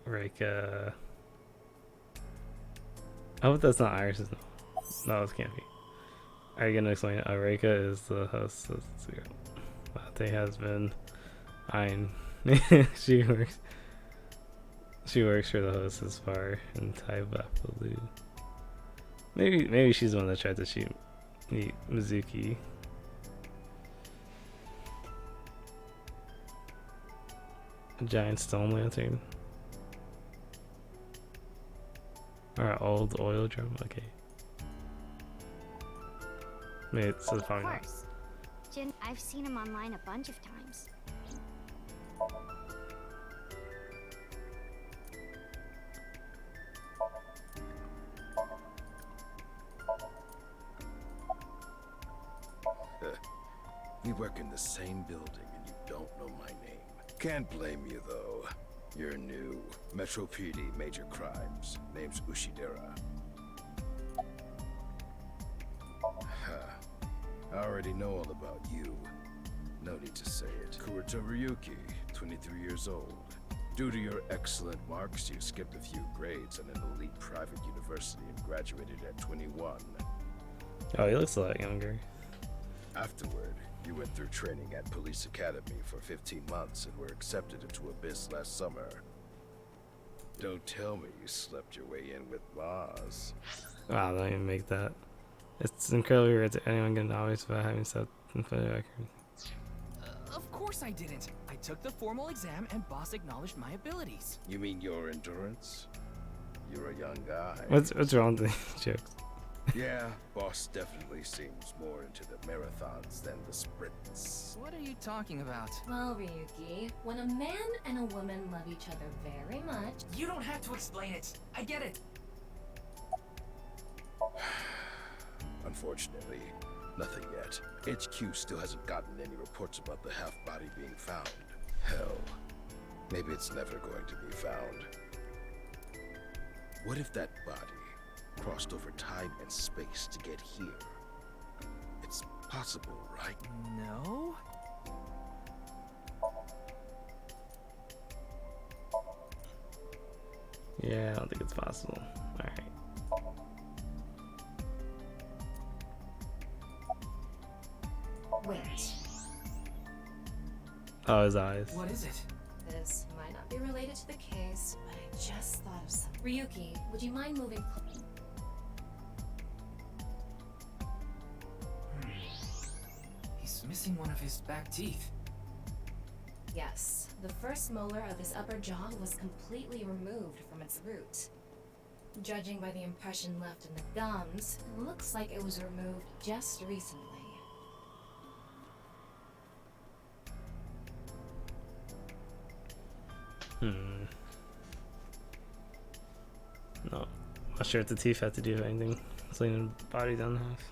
Reika. I hope that's not Iris's name. No, it can't be. Are you gonna explain it? Reika is the host of the cigarette. They has been eyeing. She works for the hostess bar in Taibapalu. Maybe she's the one that tried to shoot Mizuki. A giant stone lantern. Or an old oil drum. Okay. Maybe it's probably Of not. course. Jin, I've seen him online a bunch of times. We work in the same building and you don't know my name. Can't blame you though. You're new. Metro PD, major crimes. Name's Ushidera. I already know all about you. No need to say it. Kurito Ryuki, 23 years old. Due to your excellent marks, you skipped a few grades at an elite private university and graduated at 21. Oh, he looks a lot younger. Afterward, you went through training at Police Academy for 15 months and were accepted into Abyss last summer. Don't tell me you slept your way in with Maz. Wow, don't even make that. It's incredibly rare that anyone can always without having stuff in photo records. Of course I didn't. I took the formal exam and boss acknowledged my abilities. You mean your endurance? You're a young guy. What's wrong with these jokes? Yeah, boss definitely seems more into the marathons than the sprints. What are you talking about? Well, Ryuki, when a man and a woman love each other very much... You don't have to explain it. I get it. Unfortunately, nothing yet. HQ still hasn't gotten any reports about the half-body being found. Hell, maybe it's never going to be found. What if that body crossed over time and space to get here? It's possible, right? No? Yeah, I don't think it's possible. Alright. Oh, his eyes. What is it? This might not be related to the case, but I just thought of something. Ryuki, would you mind moving He's missing one of his back teeth. Yes, the first molar of his upper jaw was completely removed from its root. Judging by the impression left in the gums, it looks like it was removed just recently. No. Not sure what the teeth have to do with anything. Slinging the body down half.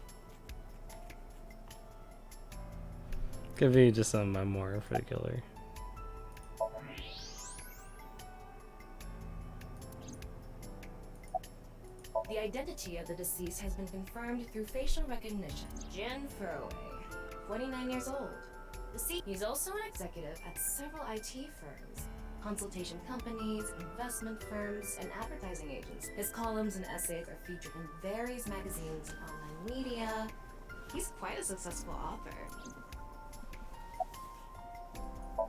Could be just a memoir for the killer. The identity of the deceased has been confirmed through facial recognition. Jin Furroway, 29 years old. He's also an executive at several IT firms, consultation companies, investment firms, and advertising agents. His columns and essays are featured in various magazines and online media. He's quite a successful author.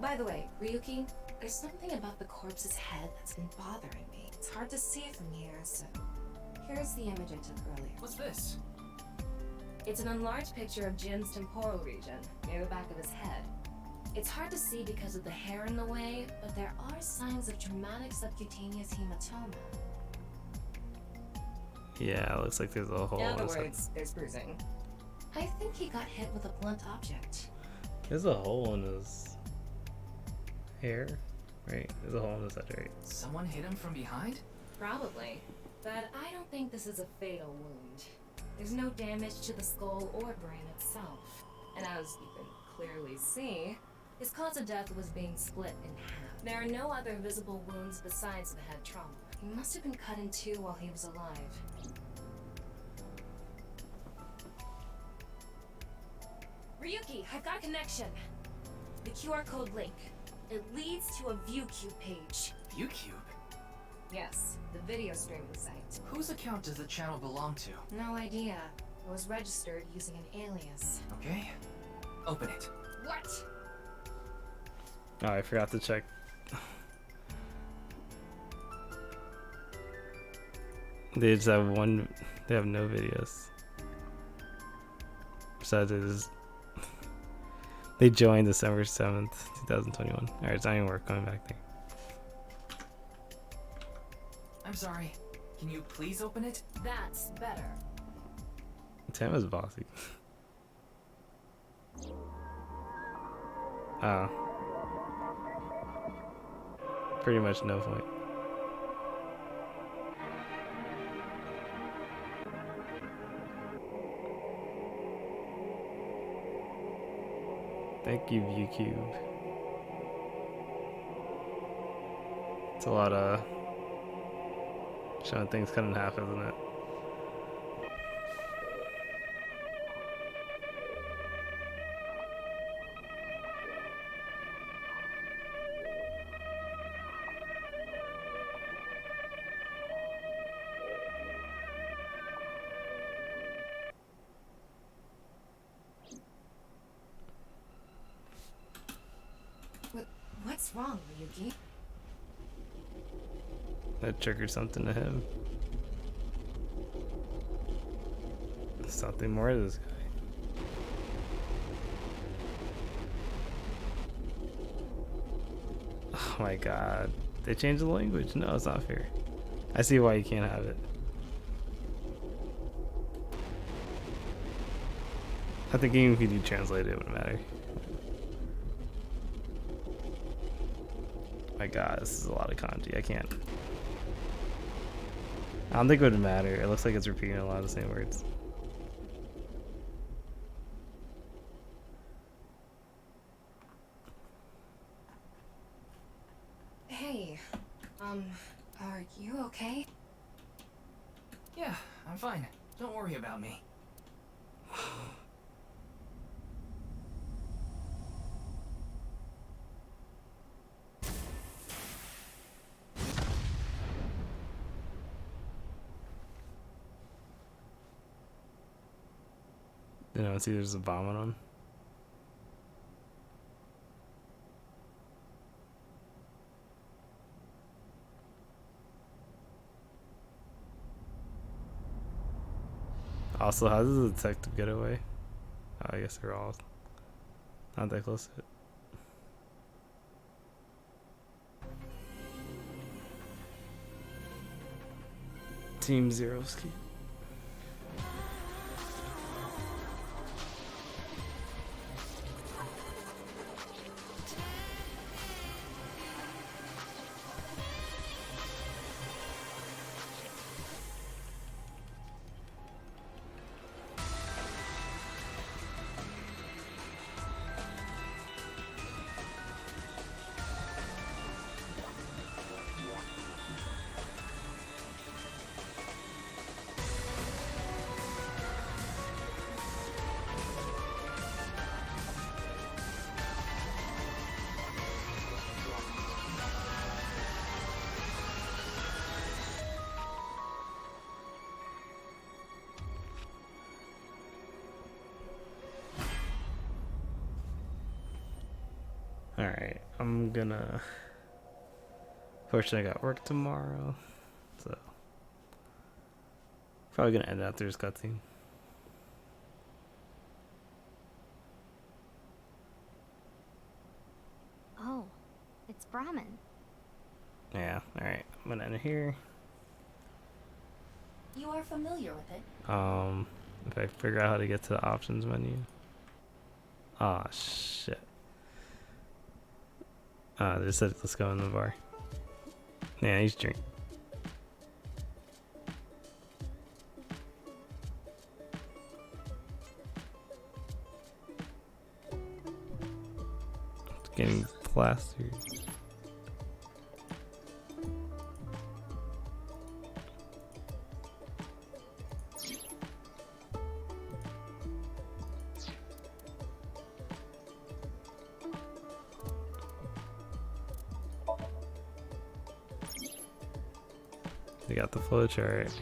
By the way, Ryuki, there's something about the corpse's head that's been bothering me. It's hard to see from here, so here's the image I took earlier. What's this? It's an enlarged picture of Jin's temporal region, near the back of his head. It's hard to see because of the hair in the way, but there are signs of traumatic subcutaneous hematoma. Yeah, it looks like there's a hole. In other words, there's bruising. I think he got hit with a blunt object. There's a hole in his hair, right? There's a hole in his head, right? Someone hit him from behind? Probably, but I don't think this is a fatal wound. There's no damage to the skull or brain itself. And as you can clearly see, his cause of death was being split in half. There are no other visible wounds besides the head trauma. He must have been cut in two while he was alive. Ryuki, I've got a connection. The QR code link. It leads to a ViewCube page. ViewCube? Yes, the video streaming site. Whose account does the channel belong to? No idea. It was registered using an alias. Okay. Open it. What? Oh, I forgot to check. They just have one. They have no videos. Besides, they joined December 7th, 2021. Alright, it's not even worth going back there. I'm sorry. Can you please open it? That's better. Tim is bossy. Oh. Pretty much no point. Thank you, ViewCube. It's a lot of showing things cut in half, isn't it? What's wrong, Ryuki? That triggered something to him. Something more to this guy. Oh my god. They changed the language. No, it's not fair. I see why you can't have it. I think even if you do translate it, it wouldn't matter. My god, this is a lot of kanji. I can't. I don't think it would matter. It looks like it's repeating a lot of the same words. Hey, are you okay? Yeah, I'm fine. Don't worry about me. You know, see there's a bomb on him. Also, how does the detective get away? Oh, I guess they're all not that close to it. Team Zero Ski. Alright, I'm gonna... Fortunately, I got work tomorrow, so... Probably gonna end after this cutscene. Oh, it's Brahmin. Yeah, alright, I'm gonna end it here. You are familiar with it. If I figure out how to get to the options menu. Ah, shit. They said let's go in the bar. Yeah, he's drink. It's getting plastered. They got the flowchart.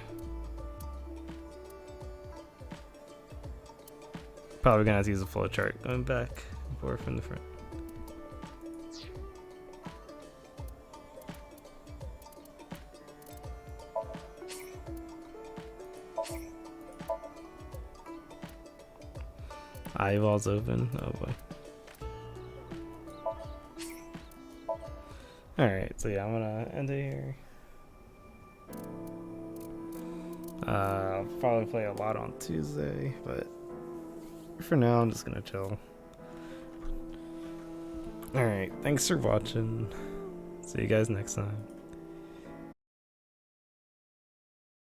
Probably gonna have to use the flowchart going back and forth from the front. Eyeballs open. Oh boy. Alright, so yeah, I'm gonna end it here. I'll probably play a lot on Tuesday, but for now I'm just gonna chill. Alright, thanks for watching. See you guys next time.